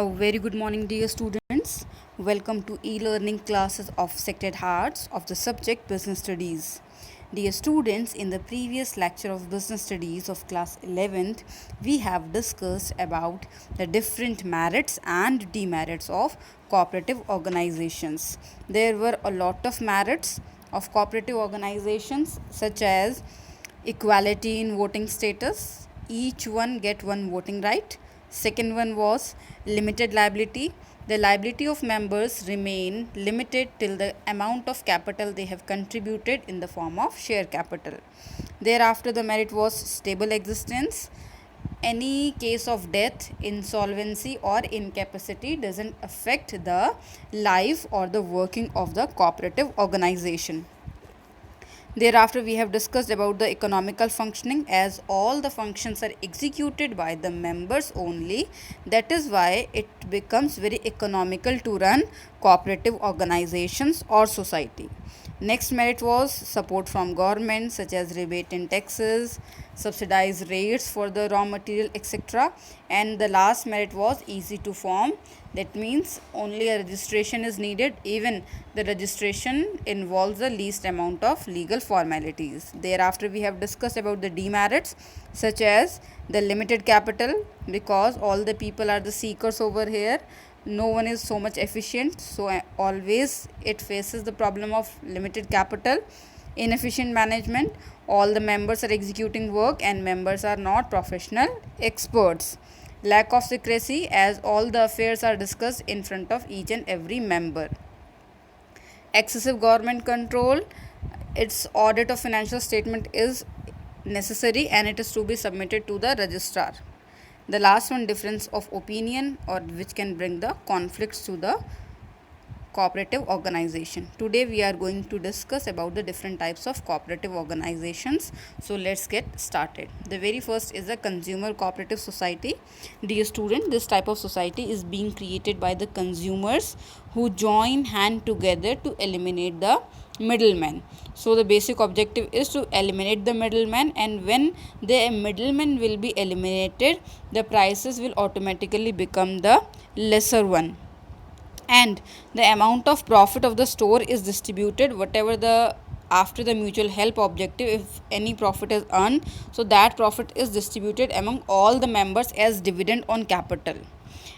A very good morning, dear students. Welcome to e-learning classes of Sacred Hearts of the subject Business Studies. Dear students, in the previous lecture of Business Studies of class 11th, we have discussed about the different merits and demerits of cooperative organizations. There were a lot of merits of cooperative organizations such as equality in voting status, each one get one voting right. Second one was limited liability. The liability of members remain limited till the amount of capital they have contributed in the form of share capital. Thereafter the merit was stable existence. Any case of death, insolvency or incapacity doesn't affect the life or the working of the cooperative organization. Thereafter, we have discussed about the economical functioning, as all the functions are executed by the members only. That is why it becomes very economical to run cooperative organizations or society. Next merit was support from government, such as rebate in taxes, subsidized rates for the raw material, etc. And the last merit was easy to form. That means only a registration is needed. Even the registration involves the least amount of legal formalities. Thereafter, we have discussed about the demerits, such as the limited capital, because all the people are the seekers over here. No one is so much efficient, so always it faces the problem of limited capital. Inefficient management, all the members are executing work and members are not professional experts. Lack of secrecy, as all the affairs are discussed in front of each and every member. Excessive government control, its audit of financial statement is necessary and it is to be submitted to the registrar. The last one, difference of opinion, or which can bring the conflicts to the cooperative organization. Today we are going to discuss about the different types of cooperative organizations. So let's get started. The very first is a consumer cooperative society. Dear student, this type of society is being created by the consumers who join hand together to eliminate the middleman. So the basic objective is to eliminate the middleman, and when the middleman will be eliminated, the prices will automatically become the lesser one, and the amount of profit of the store is distributed whatever the after the mutual help objective. If any profit is earned, so that profit is distributed among all the members as dividend on capital.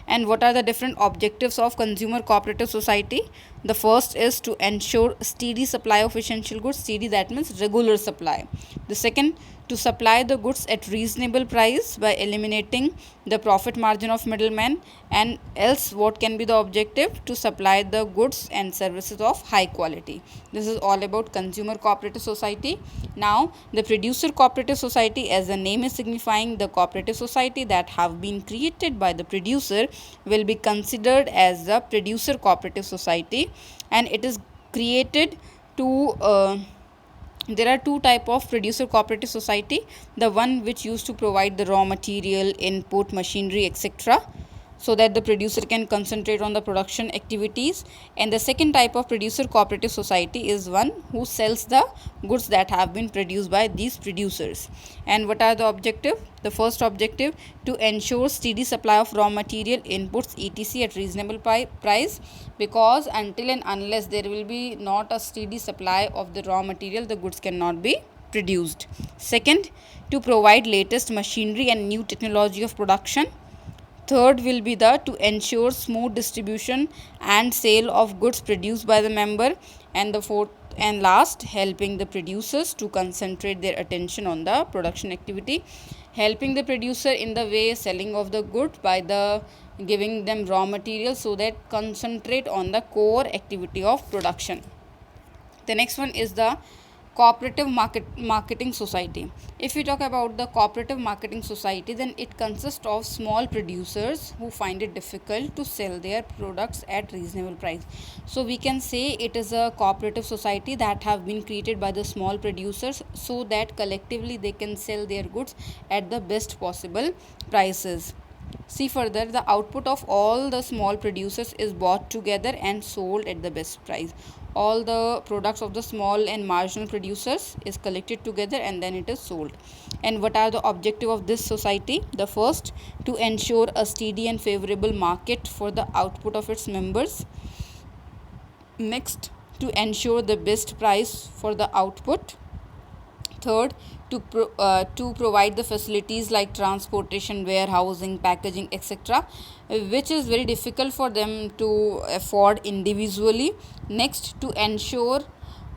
And what are the different objectives of consumer cooperative society? The first is to ensure steady supply of essential goods. Steady, that means regular supply. The second, to supply the goods at reasonable price by eliminating the profit margin of middlemen. And else what can be the objective? To supply the goods and services of high quality. This is all about consumer cooperative society. Now the producer cooperative society, as the name is signifying, the cooperative society that have been created by the producer will be considered as the producer cooperative society, and it is created to there are two type of producer cooperative society. The one which used to provide the raw material, input, machinery, etc., so that the producer can concentrate on the production activities. And the second type of producer cooperative society is one who sells the goods that have been produced by these producers. And what are the objective? The first objective, to ensure steady supply of raw material, inputs, etc. at reasonable price, because until and unless there will be not a steady supply of the raw material, the goods cannot be produced. Second, to provide latest machinery and new technology of production. Third will be the to ensure smooth distribution and sale of goods produced by the member. And the fourth and last, helping the producers to concentrate their attention on the production activity. Helping the producer in the way selling of the goods by the giving them raw material, so that concentrate on the core activity of production. The next one is the cooperative marketing society. If we talk about the cooperative marketing society, then it consists of small producers who find it difficult to sell their products at reasonable price. So we can say it is a cooperative society that have been created by the small producers, so that collectively they can sell their goods at the best possible prices. See further, the output of all the small producers is bought together and sold at the best price. all the products of the small and marginal producers is collected together and then it is sold. And what are the objective of this society? The first, to ensure a steady and favorable market for the output of its members. Next, to ensure the best price for the output. Third, to provide the facilities like transportation, warehousing, packaging, etc., which is very difficult for them to afford individually. Next, to ensure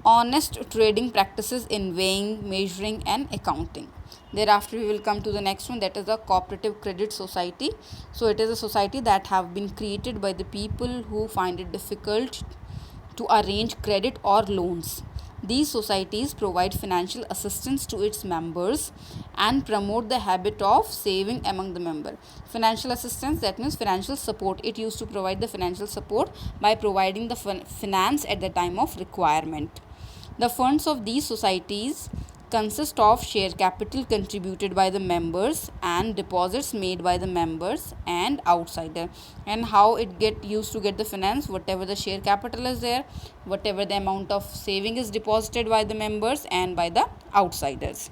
honest trading practices in weighing, measuring, and accounting. Thereafter, we will come to the next one, that is the cooperative credit society. So it is a society that have been created by the people who find it difficult to arrange credit or loans. These societies provide financial assistance to its members and promote the habit of saving among the member. Financial assistance, that means financial support. It used to provide the financial support by providing the finance at the time of requirement. The funds of these societies consist of share capital contributed by the members and deposits made by the members and outsider. And how it get used to get the finance? Whatever the share capital is there, whatever the amount of saving is deposited by the members and by the outsiders.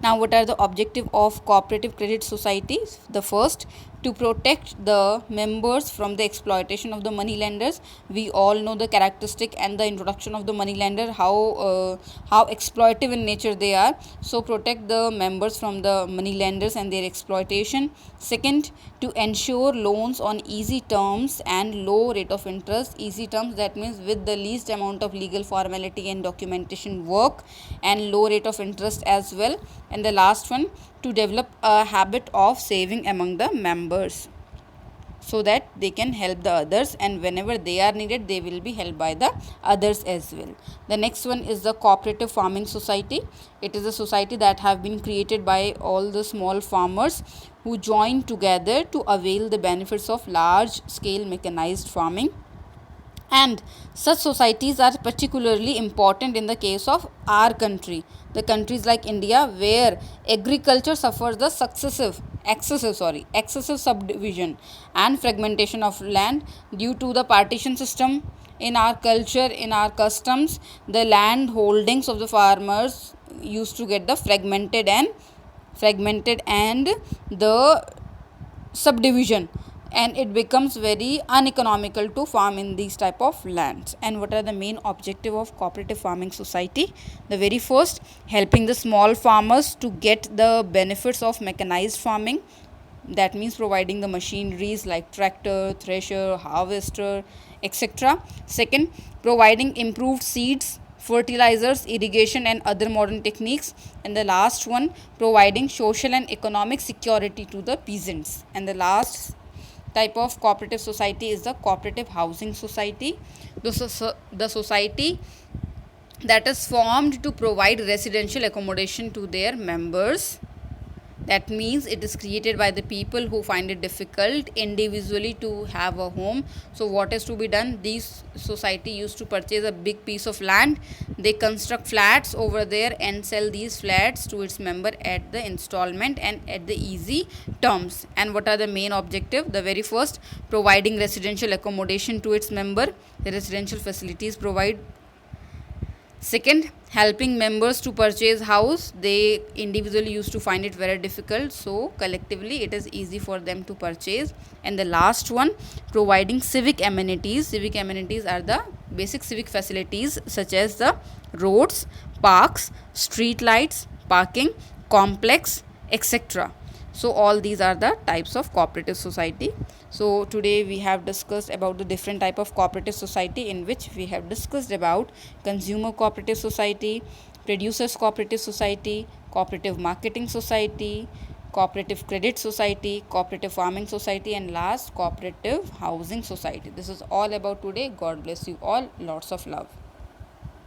Now, what are the objective of cooperative credit societies? The first, to protect the members from the exploitation of the money lenders. We all know the characteristic and the introduction of the money lender, how exploitive in nature they are. So protect the members from the money lenders and their exploitation. Second, to ensure loans on easy terms and low rate of interest. Easy terms, that means with the least amount of legal formality and documentation work, and low rate of interest as well. And the last one, to develop a habit of saving among the members so that they can help the others, and whenever they are needed they will be helped by the others as well. The next one is the cooperative farming society. It is a society that have been created by all the small farmers who join together to avail the benefits of large scale mechanized farming. And such societies are particularly important in the case of our country, the countries like India, where agriculture suffers the excessive subdivision and fragmentation of land due to the partition system. In our culture, in our customs, the land holdings of the farmers used to get the fragmented and the subdivision, and it becomes very uneconomical to farm in these type of lands. And what are the main objective of cooperative farming society? The very first, helping the small farmers to get the benefits of mechanized farming. That means providing the machineries like tractor, thresher, harvester, etc. Second, providing improved seeds, fertilizers, irrigation, and other modern techniques. And the last one, providing social and economic security to the peasants. And the last type of cooperative society is the cooperative housing society. The society that is formed to provide residential accommodation to their members. That means it is created by the people who find it difficult individually to have a home. So what is to be done? These society used to purchase a big piece of land. They construct flats over there and sell these flats to its member at the installment and at the easy terms. And what are the main objective? The very first, providing residential accommodation to its member. The residential facilities provide. Second, helping members to purchase house. They individually used to find it very difficult, so collectively it is easy for them to purchase. And the last one, providing civic amenities. Civic amenities are the basic civic facilities such as the roads, parks, street lights, parking, complex, etc. So all these are the types of cooperative society. So today we have discussed about the different type of cooperative society, in which we have discussed about consumer cooperative society, producers cooperative society, cooperative marketing society, cooperative credit society, cooperative farming society, and last, cooperative housing society. This is all about today. God bless you all. Lots of love.